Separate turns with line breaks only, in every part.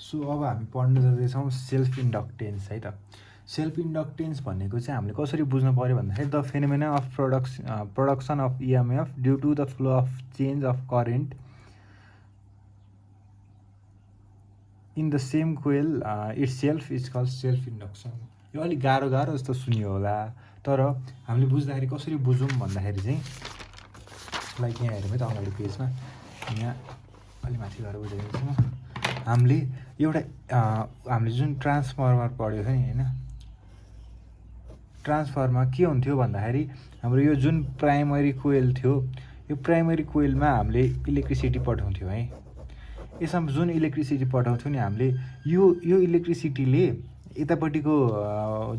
So अब हामी पढ्न जाँदैछौँ सेल्फ इन्डक्टेन्स है त। सेल्फ इन्डक्टेन्स भनेको चाहिँ हामीले कसरी बुझ्नु पऱ्यो भन्दाखेरि the phenomena of production of EMF due to the flow of change of current in the same coil itself is called self induction. यो अलिक गाह्रो जस्तो सुनियो होला, तर हामीले बुझ्दाखेरि कसरी बुझौँ भन्दाखेरि चाहिँ लाइक यहाँ हेरौँ है त अगाडि पेजमा, यहाँ अलि माथि गएर बुझाइदिन्छु म। हामीले हामीले जुन ट्रान्सफर्मर पढ्यो थियो नि होइन, ट्रान्सफर्मरमा के हुन्थ्यो भन्दाखेरि हाम्रो यो जुन प्राइमरी कोइल थियो, यो प्राइमरी कोइलमा हामीले इलेक्ट्रिसिटी पठाउँथ्यौँ है। यसमा जुन इलेक्ट्रिसिटी पठाउँथ्यौँ नि हामीले, यो इलेक्ट्रिसिटीले यतापट्टिको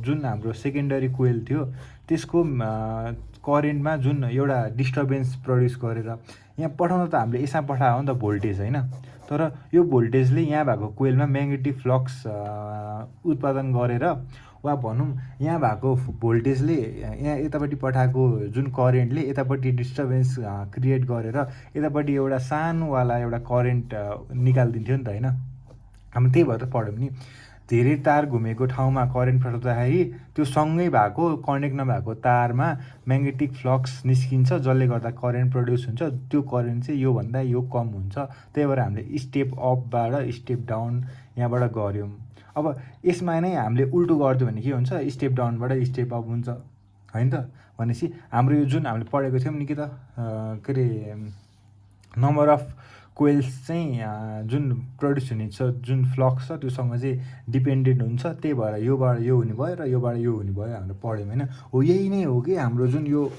जुन हाम्रो सेकेन्डरी कोइल थियो त्यसको करेन्टमा जुन एउटा डिस्टर्बेन्स प्रड्युस गरेर यहाँ पठाउन त हामीले यसमा पठायो नि त भोल्टेज होइन, तर यो भोल्टेजले यहाँ भएको कोइलमा म्याग्नेटिक फ्लक्स उत्पादन गरेर वा भनौँ यहाँ भएको भोल्टेजले यहाँ यतापट्टि पठाएको जुन करेन्टले यतापट्टि डिस्टर्बेन्स क्रिएट गरेर यतापट्टि एउटा सानोवाला एउटा करेन्ट निकालिदिन्थ्यो नि त होइन। हामी त्यही भएर पढ्यौँ नि, धेरै तार घुमेको ठाउँमा करेन्ट पठाउँदाखेरि त्यो सँगै भएको कनेक्ट नभएको तारमा म्याग्नेटिक फ्लक्स निस्किन्छ, जसले गर्दा करेन्ट प्रड्युस हुन्छ। त्यो करेन्ट चाहिँ योभन्दा यो कम हुन्छ। त्यही भएर हामीले स्टेप अपबाट स्टेप डाउन यहाँबाट गऱ्यौँ। अब यसमा नै हामीले उल्टो गरिदियो भने के हुन्छ, स्टेप डाउनबाट स्टेप अप हुन्छ होइन त। भनेपछि हाम्रो यो जुन हामीले पढेको थियौँ नि के अरे नम्बर अफ कोइल्स चाहिँ जुन प्रड्युस हुने छ जुन फ्लक्स छ त्योसँग चाहिँ डिपेन्डेन्ट हुन्छ। त्यही भएर योबाट यो हुने भयो र योबाट यो हुने भयो हामीले पढ्यौँ होइन। हो यही नै हो कि हाम्रो जुन यो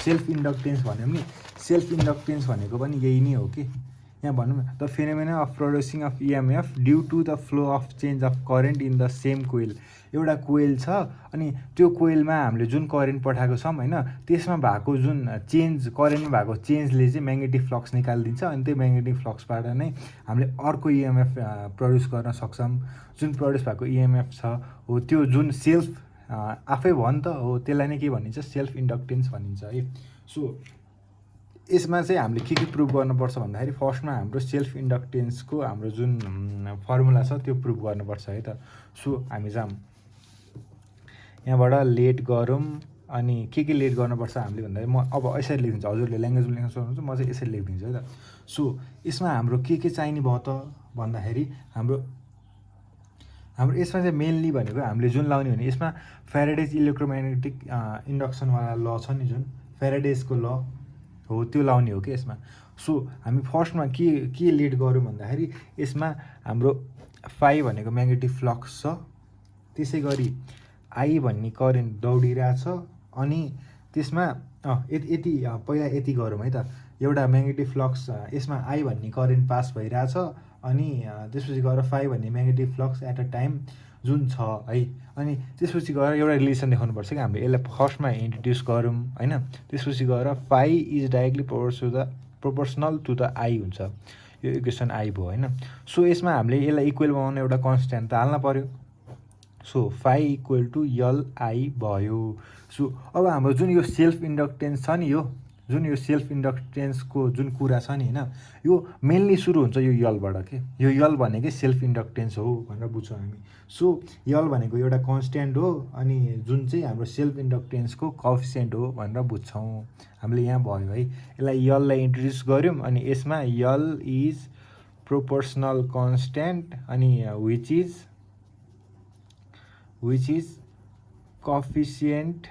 सेल्फ इन्डक्टेन्स भन्यौँ नि, सेल्फ इन्डक्टेन्स भनेको पनि यही नै हो कि। यहाँ भनौँ न the phenomena of producing of EMF due to the flow of change of current in the same coil. एउटा कोइल छ अनि त्यो कोइलमा हामीले जुन करेन्ट पठाएको छौँ होइन, त्यसमा भएको जुन चेन्ज करेन्टमा भएको चेन्जले चाहिँ म्याग्नेटिक फ्लक्स निकालिदिन्छ अनि त्यो म्याग्नेटिक फ्लक्सबाट नै हामीले अर्को इएमएफ प्रड्युस गर्न सक्छौँ। जुन प्रड्युस भएको इएमएफ छ हो त्यो जुन सेल्फ आफै भयो नि त, हो त्यसलाई नै के भनिन्छ, सेल्फ इन्डक्टेन्स भनिन्छ है। सो यसमा चाहिँ हामीले के प्रुभ गर्नुपर्छ भन्दाखेरि फर्स्टमा हाम्रो सेल्फ इन्डक्टेन्सको हाम्रो जुन फर्मुला छ त्यो प्रुभ गर्नुपर्छ है त। सो हामी जाऊँ यहाँबाट लेट गरौँ अनि के लेट गर्नुपर्छ हामीले भन्दाखेरि म अब यसरी लेखिदिन्छु, हजुरले ल्याङ्ग्वेजमा लेख्न सक्नुहुन्छ, म चाहिँ यसरी लेखिदिन्छु है त। सो यसमा हाम्रो के चाहिने भयो त भन्दाखेरि हाम्रो यसमा चाहिँ मेनली भनेको हामीले जुन लाउने भने यसमा फ्याराडेज इलेक्ट्रोम्याग्नेटिक इन्डक्सनवाला ल छ नि, जुन फ्याराडेजको ल हो त्यो लाउने हो कि यसमा। सो हामी फर्स्टमा के लेट गऱ्यौँ भन्दाखेरि यसमा हाम्रो फाइ भनेको म्याग्नेटिक फ्लक्स छ, त्यसै गरी आई भन्ने करेन्ट दौडिरहेछ अनि त्यसमा यति पहिला यति गरौँ है त। एउटा म्याग्नेटिक फ्लक्स यसमा आई भन्ने करेन्ट पास भइरहेछ अनि त्यसपछि गएर फाइ भन्ने magnetic flux at a time जुन छ है। अनि त्यसपछि गएर एउटा रिलेसन देखाउनुपर्छ कि हामीले यसलाई फर्स्टमा इन्ट्रोड्युस गरौँ होइन। त्यसपछि गएर phi is directly proportional to the I हुन्छ, यो इक्वेसन आई भयो होइन। सो यसमा हामीले यसलाई इक्वेल बनाउन एउटा कन्सट्यान्ट त हाल्न पऱ्यो। So phi equal to L I भयो। सो अब हाम्रो जुन यो सेल्फ इन्डक्टेन्स छ नि, यो जुन यो सेल्फ इन्डक्टेन्सको जुन कुरा छ नि होइन, यो मेनली सुरु हुन्छ यो यलबाट के। यो यल भनेकै सेल्फ इन्डक्टेन्स हो भनेर बुझ्छौँ हामी। सो यल भनेको एउटा कन्सट्यान्ट हो अनि जुन चाहिँ हाम्रो सेल्फ इन्डक्टेन्सको कोएफिसिएन्ट हो भनेर बुझ्छौँ हामीले। यहाँ भयो है, यसलाई यललाई इन्ट्रोड्युस गऱ्यौँ अनि यसमा यल इज प्रोपोर्सनल कन्सट्यान्ट अनि which is coefficient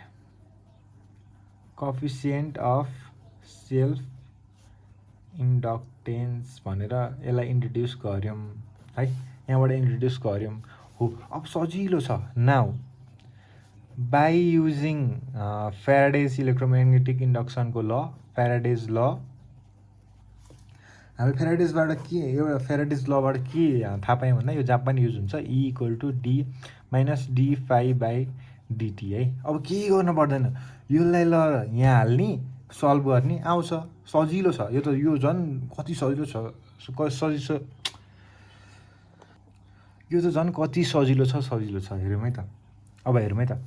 of self inductance भनेर यसलाई इन्ट्रोड्युस गऱ्यौँ है, यहाँबाट इन्ट्रोड्युस गऱ्यौँ हो। अब सजिलो छ। Now by using Faraday's electromagnetic इन्डक्सनको ल, फ्याराडेज ल, हामीले फ्याराडेजबाट के एउटा फ्याराडेज लबाट के थाहा पायौँ भन्दा यो जहाँ पनि युज हुन्छ, E equal to d minus d phi by dt है। अब केही गर्नु पर्दैन, यसलाई ल यहाँ हाल्ने सल्भ गर्ने आउँछ, सजिलो छ यो त। यो झन् कति सजिलो छ, यो त झन् कति सजिलो छ हेरौँ है त। अब हेरौँ है त,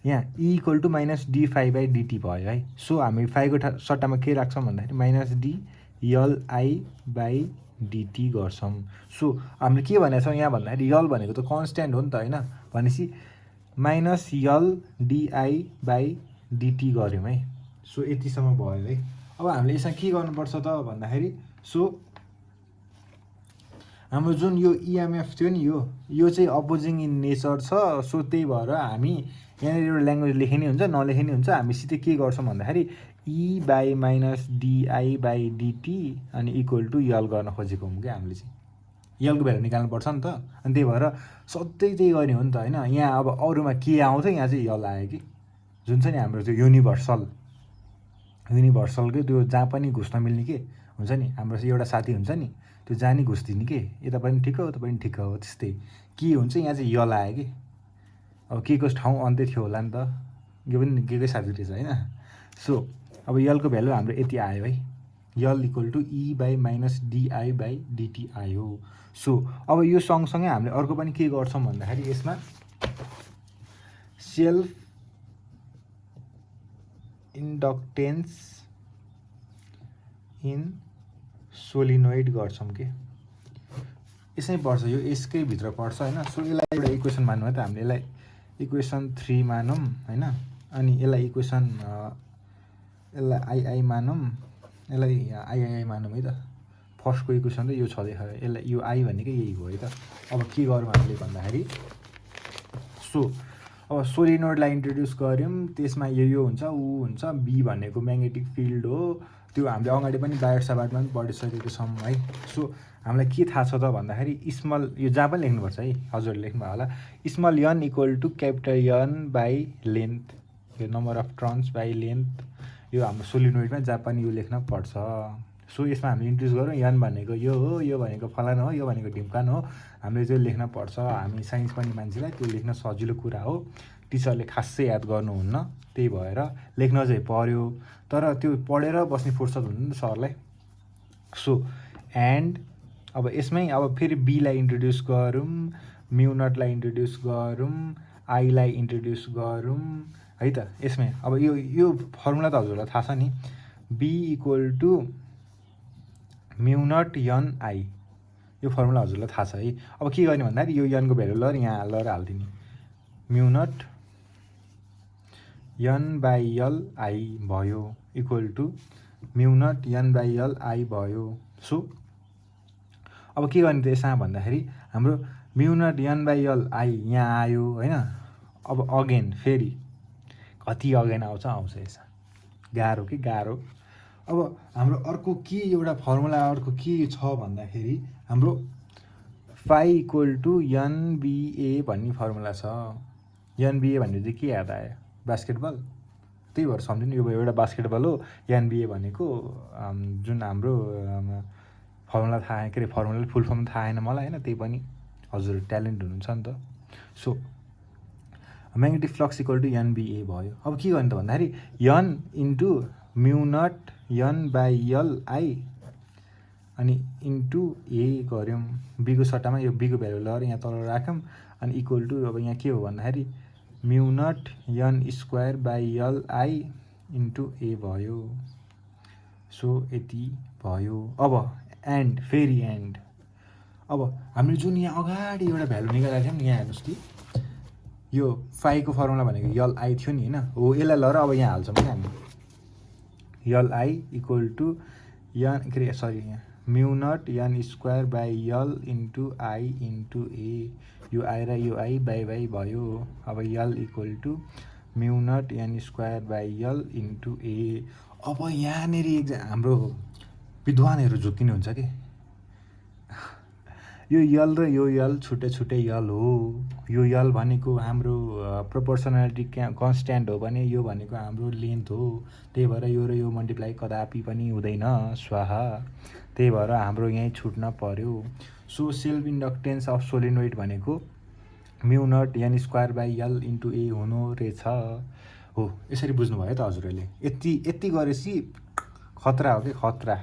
यहाँ E equal to minus d phi by dt भयो है। सो हामी फाइको सट्टामा के राख्छौँ भन्दाखेरि minus d L I by dt गर्छौँ। सो हामीले के भनेको छौँ यहाँ भन्दाखेरि यल भनेको त कन्स्ट्यान्ट हो नि त होइन, भनेपछि minus L dI by dt गऱ्यौँ है। सो यतिसम्म भयो है। अब हामीले यसमा के गर्नुपर्छ त भन्दाखेरि सो हाम्रो जुन यो इएमएफ थियो नि यो चाहिँ अपोजिङ इन नेचर छ। सो त्यही भएर हामी यहाँनिर एउटा ल्याङ्ग्वेज लेखे नि हुन्छ नलेखे नि हुन्छ, हामी सिधै के गर्छौँ भन्दाखेरि E by minus dI by dT अनि इक्वल टु यल गर्न खोजेको हौँ क्या हामीले चाहिँ। यलको भ्यालु निकाल्नुपर्छ नि त, अनि त्यही भएर सधैँ त्यही गर्ने हो नि त होइन। यहाँ अब अरूमा के आउँथ्यो, यहाँ चाहिँ यल आयो कि, जुन चाहिँ नि हाम्रो त्यो युनिभर्सलकै त्यो जहाँ पनि घुस्न मिल्ने के हुन्छ नि, हाम्रो एउटा साथी हुन्छ नि त्यो जहाँ नि घुस्दिने के, यता पनि ठिक हो उता पनि ठिक हो, त्यस्तै के हुन्छ यहाँ चाहिँ यल आयो कि। अब के को ठाउँ अन्त्य थियो होला नि त, यो पनि केकै साथी रहेछ होइन। सो अब यलको भ्यालु हाम्रो यति आयो है, L equal to E by minus dI by dT आयो। सो अब यो सँगसँगै हामीले अर्को पनि के गर्छौँ भन्दाखेरि यसमा सेल्फ इन्डक्टेन्स इन सोलिनोइड गर्छौँ के, यसै पर्छ, यो यसकै भित्र पर्छ होइन। सो यसलाई एउटा इक्वेसन मानौँ है त, हामीले यसलाई इक्वेसन 3 मानौँ होइन, अनि यसलाई इक्वेसन यसलाई आइआई मानौँ, यसलाई आइआई मानौँ है त। फर्स्टको इक्वेसन त यो छँदै छ, यसलाई यो आई भनेकै यही हो है त। अब के गरौँ हामीले भन्दाखेरि सो अब सोलिनोइडलाई इन्ट्रोड्युस गऱ्यौँ, त्यसमा यो हुन्छ ऊ हुन्छ, बी भनेको म्याग्नेटिक फिल्ड हो, त्यो हामीले अगाडि पनि बायोट साबाटमा पनि पढिसकेको छौँ है। सो हामीलाई के थाहा छ त भन्दाखेरि स्मल, यो जहाँ पनि लेख्नुपर्छ है, हजुरले लेख्नुभयो होला, small N equal to capital N by length, यो number of turns by length, यो हाम्रो सोलिनोइडमा जहाँ पनि यो लेख्न पर्छ। सो यसमा हामीले इन्ट्रोड्युस गरौँ, यन भनेको यो हो, यो भनेको फलाना हो, यो भनेको ढिम्कान हो, हामीले चाहिँ लेख्न पर्छ। हामी साइन्स पढ्ने मान्छेलाई त्यो लेख्न सजिलो कुरा हो, टिचरले खासै याद गर्नुहुन्न, त्यही भएर लेख्न चाहिँ पर्यो, तर त्यो पढेर बस्ने फुर्सद हुनु नि सरलाई। सो एन्ड अब यसमै अब फेरि बीलाई इन्ट्रोड्युस गरौँ, म्यु नटलाई इन्ट्रोड्युस गरौँ, आईलाई इन्ट्रोड्युस गरौँ है त। यसमै अब यो फर्मुला त हजुरलाई थाहा छ नि, B equal to mu naught n I, यो फर्मुला हजुरलाई थाहा छ है। अब के गर्ने भन्दाखेरि यो यनको भ्यालु लगेर यहाँ लगेर हालिदिने, mu naught N by L I भयो equal to mu naught N by L I भयो। सो अब के गर्ने त यसमा भन्दाखेरि हाम्रो mu naught N by L I यहाँ आयो होइन। अब अगेन फेरि कति अगेन आउँछ यसमा, गाह्रो कि गाह्रो। अब हाम्रो अर्को के एउटा फर्मुला अर्को के छ भन्दाखेरि हाम्रो फाई इक्वल टु एनबिए भन्ने फर्मुला छ। एनबिए भन्ने चाहिँ के याद आयो, बास्केटबल, त्यही भएर सम्झिनु यो एउटा बास्केटबल हो। एनबिए भनेको जुन हाम्रो फर्मुला थाहा, के अरे फर्मुला फुल फर्म थाहा आएन मलाई होइन, त्यही पनि हजुर ट्यालेन्ट हुनुहुन्छ नि त। So magnetic flux equal to NBA भयो। अब के गर्ने त भन्दाखेरि N into mu naught N by L I अनि इन्टु ए गऱ्यौँ, बीको सट्टामा यो बीको भ्यालु लगेर यहाँ तल राख्यौँ, अनि इक्वल टु अब यहाँ के हो भन्दाखेरि mu naught N square by L I into A भयो। सो यति भयो। अब एन्ड फेरि एन्ड, अब हामीले जुन यहाँ अगाडि एउटा भ्यालु निकालेको थियौँ नि, यहाँ हेर्नुहोस् कि यो फाईको फर्मुला भनेको यल आई थियो नि होइन, हो यसलाई लगेर अब यहाँ हाल्छौँ कि हामी L I equal to N के अरे सरी यहाँ mu naught N square by L into I into A, यो आएर यो आई बाई बाई भयो। अब L equal to mu naught N square by L into A. अब यहाँनिर हाम्रो विद्वानहरू झुक्किनुहुन्छ कि यो यल र यो यल छुट्टै छुट्टै यल हो, यो यल भनेको हाम्रो प्रोपोर्सनालिटी कन्स्ट्यान्ट हो भने यो भनेको हाम्रो लेन्थ हो, त्यही भएर यो र यो मल्टिप्लाई कदापि पनि हुँदैन स्वाहा, त्यही भएर हाम्रो यहीँ छुट्न पर्यो। So self inductance of solenoid भनेको mu naught N square by L into A हुनु रहेछ हो। यसरी बुझ्नुभयो त हजुरहरूले, यति गरेपछि खतरा हो कि खतरा।